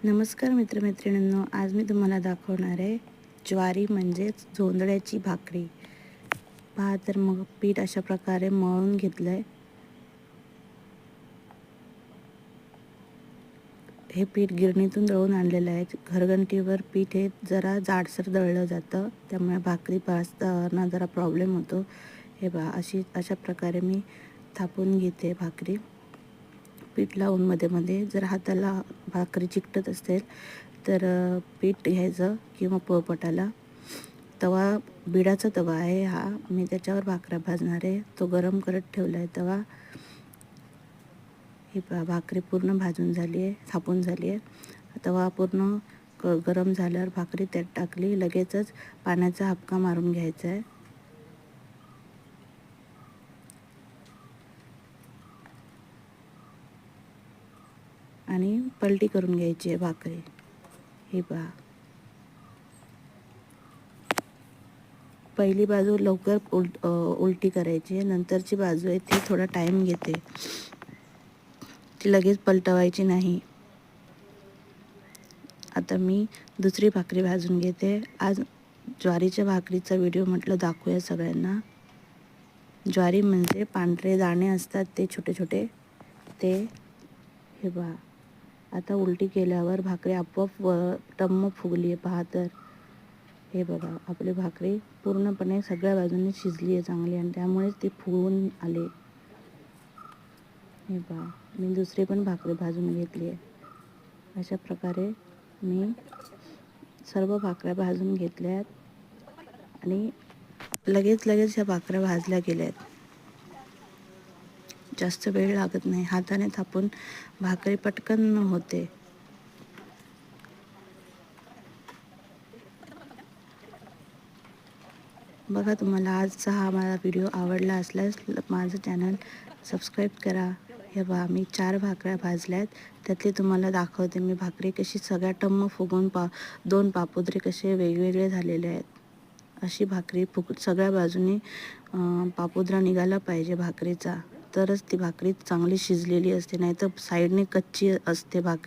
नमस्कार मित्रमैत्रिणींनो, आज मी तुम्हाला दाखवणार आहे ज्वारी म्हणजेच जोंधळ्याची भाकरी। पहा तर मग पीठ अशा प्रकारे मळून घेतलं आहे। हे पीठ गिरणीतून दळून आणलेलं आहे। घरघंटीवर पीठ हे जरा जाडसर दळलं जातं, त्यामुळे भाकरी भाजताना जरा प्रॉब्लेम होतो। हे पहा अशा प्रकारे मी थापून घेते भाकरी। पीठ लावून मध्ये मध्ये जर हाताला भाकरी चिकटत असेल तर पीठ घ्यायचं किंवा पोळपाटाला तवा, बिडाचा तवा आहे हा, मी त्याच्यावर भाकऱ्या भाजणार आहे। तो गरम करत ठेवला आहे तवा। ही भाकरी पूर्ण भाजून झाली आहे, थापून झाली आहे। तवा पूर्ण गरम झाल्यावर भाकरी त्यात टाकली, लगेचच पाण्याचा हापका मारून घ्यायचा आहे। आणि पलटी करून घ्यायची आहे भाकरी। ही पहा, पहिली बाजू लवकर उलटी करायची आहे, नंतरची बाजू आहे ती थोडा टाईम घेते, ती लगेच पलटवायची नाही। आता मी दुसरी भाकरी भाजून घेते। आज ज्वारीच्या भाकरीचा व्हिडिओ म्हटलं दाखवूया सगळ्यांना। ज्वारी म्हणजे पांढरे दाणे असतात ते छोटे छोटे ते। हे पहा, आता उलटी केल्यावर भाकरी आपोआप टम्म फुगली आहे। पहा तर हे बघा, आपली भाकरी पूर्णपणे सगळ्या बाजूंनी शिजली आहे चांगली, आणि त्यामुळेच ती फुगून आली। हे पहा, मी दुसरी पण भाकरी भाजून घेतली आहे। अशा प्रकारे मी सर्व भाकऱ्या भाजून घेतल्या आहेत आणि लगेच ह्या भाकऱ्या भाजल्या गेल्या आहेत। जास्त वेळ लागत नाही, हाताने थापून भाकरी पटकन होते। बघा, तुम्हाला आजचा हा माझा व्हिडिओ आवडला असल्यास माझं चॅनल सबस्क्राईब करा। हे पहा, मी 4 भाकऱ्या भाजल्यात, त्यातले तुम्हाला दाखवते मी भाकरी कशी सगळ्या टम्म फुगून 2 पापुद्रे कसे वेगवेगळे झालेले आहेत। अशी भाकरी सगळ्या बाजूनी पापुद्रा निघाला पाहिजे भाकरीचा, तरच ती भाकरी चांगली शिजलेली असते, नाहीतर साईडने कच्ची असते भाकरी।